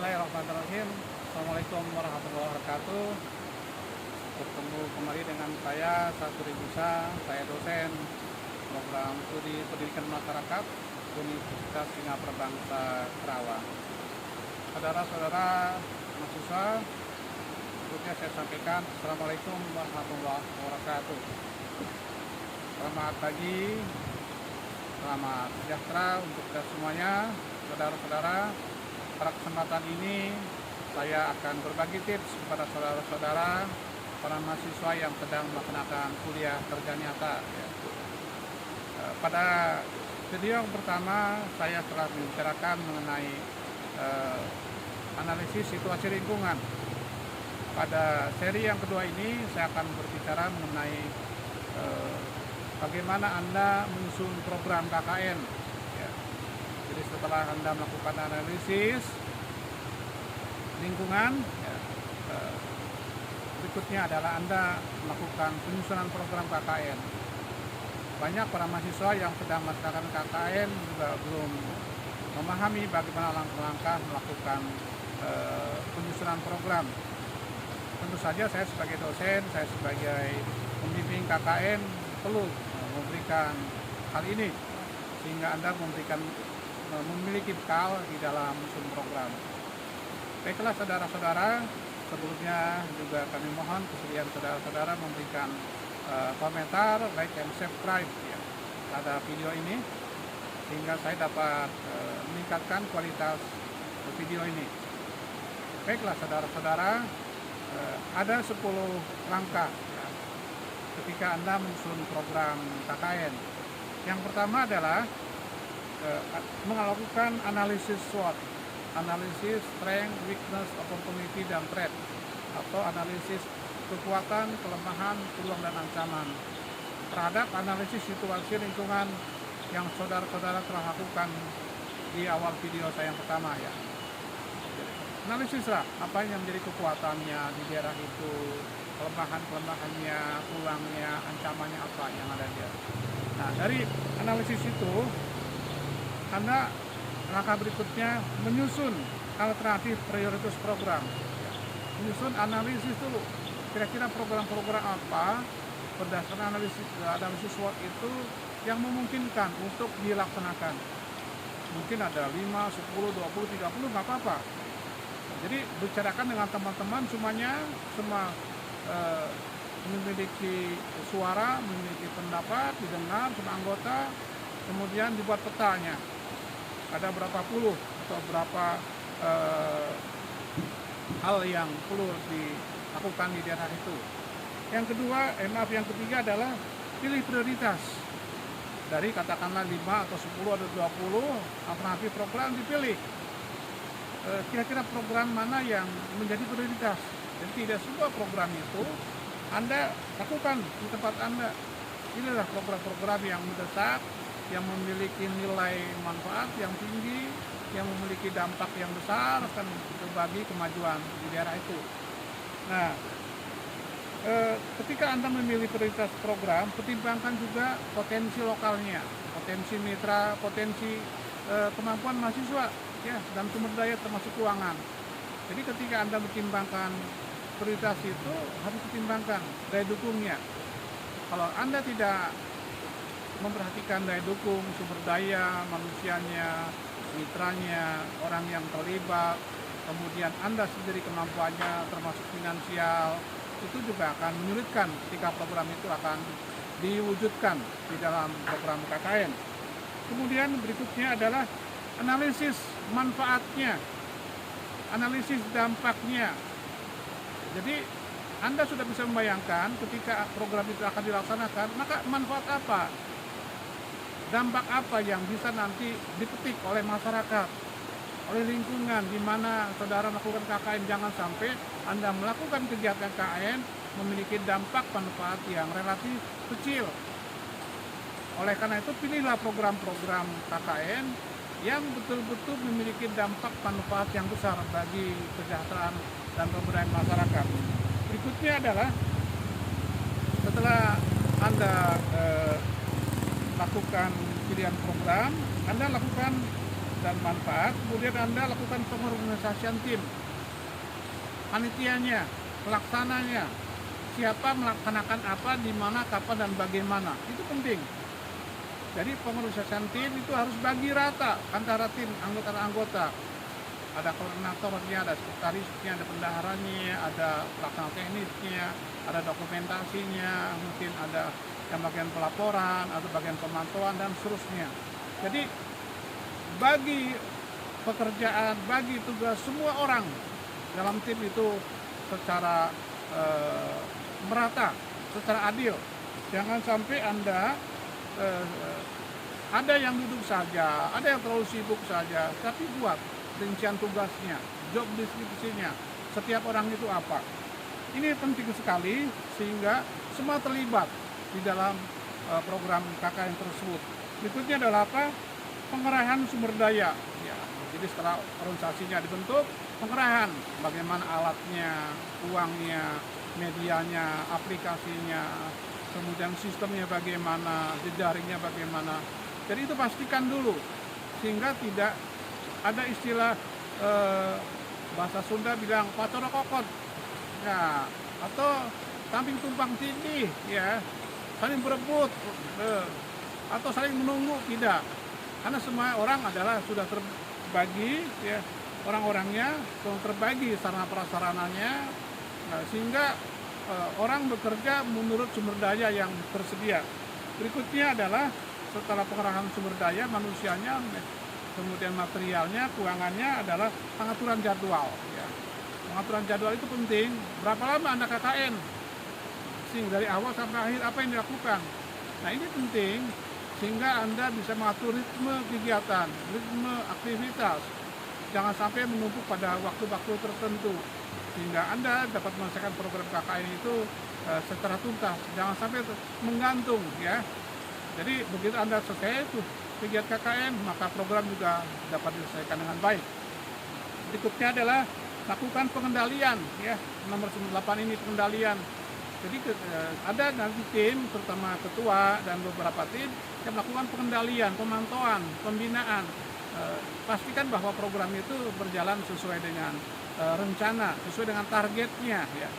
Bismillahirrahmanirrahim. Assalamualaikum warahmatullahi wabarakatuh. Bertemu kembali dengan saya Saturi Busa. Saya dosen program studi pendidikan masyarakat Universitas Singapura Bangsa Kerawang. Saudara-saudara mahasiswa, berikutnya saya sampaikan Assalamualaikum warahmatullahi wabarakatuh. Selamat pagi, selamat sejahtera untuk kita semuanya, saudara-saudara. Pada kesempatan ini saya akan berbagi tips kepada saudara-saudara para mahasiswa yang sedang melaksanakan kuliah kerja nyata. Pada video yang pertama saya telah membicarakan mengenai analisis situasi lingkungan. Pada seri yang kedua ini saya akan berbicara mengenai bagaimana Anda menyusun program KKN. Jadi setelah Anda melakukan analisis lingkungan, berikutnya adalah Anda melakukan penyusunan program KKN. Banyak para mahasiswa yang sedang melaksanakan KKN juga belum memahami bagaimana langkah-langkah melakukan penyusunan program. Tentu saja saya sebagai dosen, saya sebagai pembimbing KKN perlu memberikan hal ini sehingga Anda memiliki bekal di dalam menyusun program. Baiklah saudara-saudara, sebelumnya juga kami mohon kesediaan saudara-saudara memberikan komentar, like, dan subscribe pada video ini sehingga saya dapat meningkatkan kualitas video ini. Baiklah saudara-saudara, ada 10 langkah ketika Anda menyusun program KKN. Yang pertama adalah melakukan analisis SWOT, analisis strength, weakness, opportunity, dan threat, atau analisis kekuatan, kelemahan, peluang, dan ancaman terhadap analisis situasi lingkungan yang saudara-saudara telah lakukan di awal video saya yang pertama ya. Analisislah apa yang menjadi kekuatannya di daerah itu, kelemahannya, peluangnya, ancamannya apa yang ada dia. Nah, dari analisis itu Anda langkah berikutnya menyusun alternatif prioritas program. Menyusun analisis dulu. Kira-kira program-program apa berdasarkan analisis SWOT itu yang memungkinkan untuk dilaksanakan. Mungkin ada 5, 10, 20, 30, nggak apa-apa. Jadi bicarakan dengan teman-teman semuanya, memiliki suara, memiliki pendapat, didengar sama anggota, kemudian dibuat petanya. Ada berapa puluh atau berapa hal yang perlu dilakukan di daerah itu. Yang ketiga adalah pilih prioritas. Dari katakanlah 5 atau 10 atau 20 alternatif program dipilih. Kira-kira program mana yang menjadi prioritas. Jadi tidak semua program itu Anda lakukan di tempat Anda. Inilah program-program yang mendesak, yang memiliki nilai manfaat yang tinggi, yang memiliki dampak yang besar akan bagi kemajuan di daerah itu. Nah, ketika Anda memilih prioritas program, pertimbangkan juga potensi lokalnya, potensi mitra, potensi kemampuan mahasiswa, ya, dan sumber daya termasuk keuangan. Jadi ketika Anda mempertimbangkan prioritas itu harus dipertimbangkan daya dukungnya. Kalau Anda tidak memperhatikan daya dukung, sumber daya, manusianya, mitranya, orang yang terlibat, kemudian Anda sendiri kemampuannya termasuk finansial, itu juga akan menyulitkan ketika program itu akan diwujudkan di dalam program KKN. Kemudian berikutnya adalah analisis manfaatnya, analisis dampaknya. Jadi Anda sudah bisa membayangkan ketika program itu akan dilaksanakan, maka manfaat apa? Dampak apa yang bisa nanti dipetik oleh masyarakat, oleh lingkungan di mana saudara melakukan KKN. Jangan sampai Anda melakukan kegiatan KKN memiliki dampak manfaat yang relatif kecil. Oleh karena itu pilihlah program-program KKN yang betul-betul memiliki dampak manfaat yang besar bagi kesejahteraan dan pemberdayaan masyarakat. Berikutnya adalah setelah Anda lakukan pilihan program, Anda lakukan dan manfaat. Kemudian Anda lakukan pengorganisasian tim, panitianya, pelaksananya, siapa melaksanakan apa, di mana, kapan, dan bagaimana. Itu penting. Jadi pengorganisasian tim itu harus bagi rata antara tim anggota-anggota. Ada koordinatornya, ada sekretarisnya, ada bendaharanya, ada pelaksana teknisnya, ada dokumentasinya, mungkin ada yang bagian pelaporan, atau bagian pemantauan, dan seterusnya. Jadi bagi pekerjaan, bagi tugas semua orang dalam tim itu secara merata, secara adil. Jangan sampai Anda ada yang duduk saja, ada yang terlalu sibuk saja, tapi buat rincian tugasnya, job deskripsinya, setiap orang itu apa. Ini penting sekali sehingga semua terlibat di dalam program KKN tersebut. Berikutnya adalah apa? Pengerahan sumber daya. Ya, jadi setelah organisasinya dibentuk, pengerahan, bagaimana alatnya, uangnya, medianya, aplikasinya, kemudian sistemnya bagaimana, jejaringnya bagaimana. Jadi itu pastikan dulu sehingga tidak ada istilah bahasa Sunda bilang patoro kokot, ya, atau kambing tumpang tindih, ya, saling berebut atau saling menunggu, tidak. Karena semua orang adalah sudah terbagi, ya, orang-orangnya terbagi sarana prasarananya, sehingga orang bekerja menurut sumber daya yang tersedia. Berikutnya adalah setelah pengerahan sumber daya manusianya, kemudian materialnya, keuangannya adalah pengaturan jadwal. Ya. Pengaturan jadwal itu penting. Berapa lama Anda KKN? Sehingga dari awal sampai akhir apa yang dilakukan? Nah ini penting sehingga Anda bisa mengatur ritme kegiatan, ritme aktivitas. Jangan sampai menumpuk pada waktu-waktu tertentu. Sehingga Anda dapat menyelesaikan program KKN itu secara tuntas. Jangan sampai menggantung, ya. Jadi begitu Anda selesai itu kegiatan KKN, maka program juga dapat diselesaikan dengan baik. Berikutnya adalah lakukan pengendalian, ya. Nomor 8 ini pengendalian. Jadi ada nanti tim, terutama ketua dan beberapa tim yang melakukan pengendalian, pemantauan, pembinaan. Pastikan bahwa program itu berjalan sesuai dengan rencana, sesuai dengan targetnya, ya.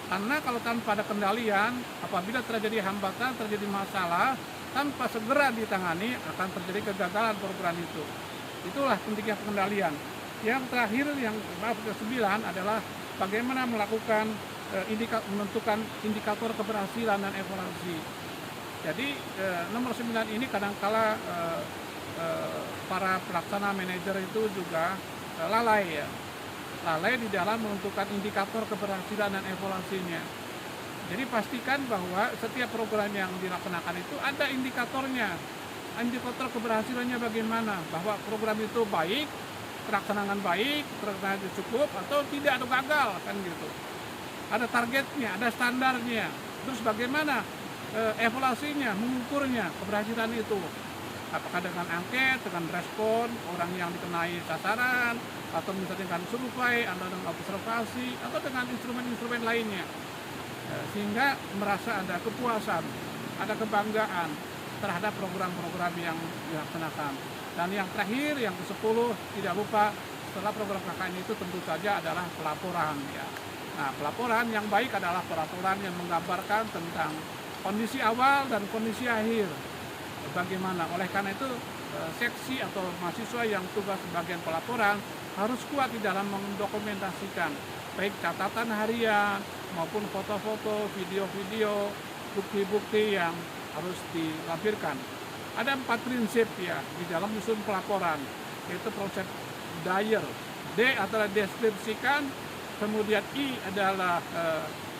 Karena kalau tanpa ada kendalian, apabila terjadi hambatan, terjadi masalah, tanpa segera ditangani akan terjadi kegagalan program itu. Itulah pentingnya pengendalian. Yang terakhir, yang ke-9 adalah bagaimana melakukan menentukan indikator keberhasilan dan evaluasi. Jadi nomor 9 ini kadangkala para pelaksana manajer itu juga lalai, ya. Lalai di dalam menentukan indikator keberhasilan dan evaluasinya. Jadi pastikan bahwa setiap program yang dilaksanakan itu ada indikatornya. Indikator keberhasilannya bagaimana, bahwa program itu baik, terlaksanakan baik, terlaksana cukup, atau tidak, atau gagal, kan gitu. Ada targetnya, ada standarnya. Terus bagaimana evaluasinya, mengukurnya, keberhasilan itu. Apakah dengan angket, dengan respon orang yang dikenai sasaran, atau misalnya dengan survei, atau dengan observasi, atau dengan instrumen-instrumen lainnya. Sehingga merasa ada kepuasan, ada kebanggaan terhadap program-program yang dilaksanakan. Dan yang terakhir, yang ke-10, tidak lupa setelah program KKN itu tentu saja adalah pelaporan, ya. Nah, pelaporan yang baik adalah pelaporan yang menggambarkan tentang kondisi awal dan kondisi akhir. Bagaimana? Oleh karena itu, seksi atau mahasiswa yang tugas bagian pelaporan harus kuat di dalam mendokumentasikan baik catatan harian maupun foto-foto, video-video, bukti-bukti yang harus dilampirkan. Ada 4 prinsip, ya, di dalam menyusun pelaporan, yaitu proses Dyer. D adalah deskripsikan, kemudian I adalah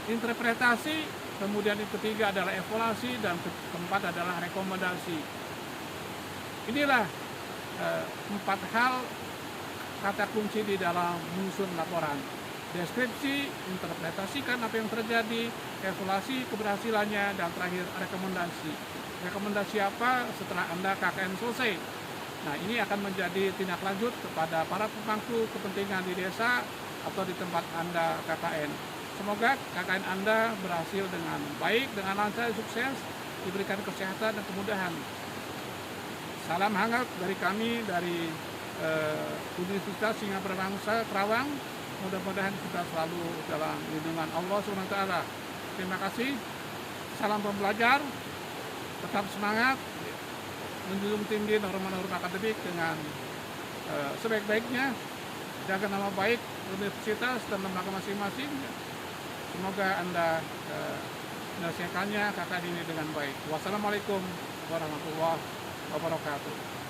interpretasi, kemudian yang ketiga adalah evaluasi, dan keempat adalah rekomendasi. Inilah 4 hal kata kunci di dalam menyusun laporan. Deskripsi, interpretasikan apa yang terjadi, evaluasi keberhasilannya, dan terakhir rekomendasi. Rekomendasi apa setelah Anda KKN selesai? Nah, ini akan menjadi tindak lanjut kepada para pemangku kepentingan di desa atau di tempat Anda KKN. Semoga KKN Anda berhasil dengan baik, dengan lancar, sukses, diberikan kesehatan dan kemudahan. Salam hangat dari kami, dari Universitas Singapura Bangsa Kerawang. Mudah-mudahan kita selalu dalam lindungan Allah SWT. Terima kasih. Salam pembelajar. Tetap semangat. Menjunjung tinggi norma-norma akademik dengan sebaik-baiknya. Jaga nama baik universitas dan lembaga masing-masing. Semoga Anda menyelesaikannya kakak ini dengan baik. Wassalamualaikum warahmatullahi wabarakatuh.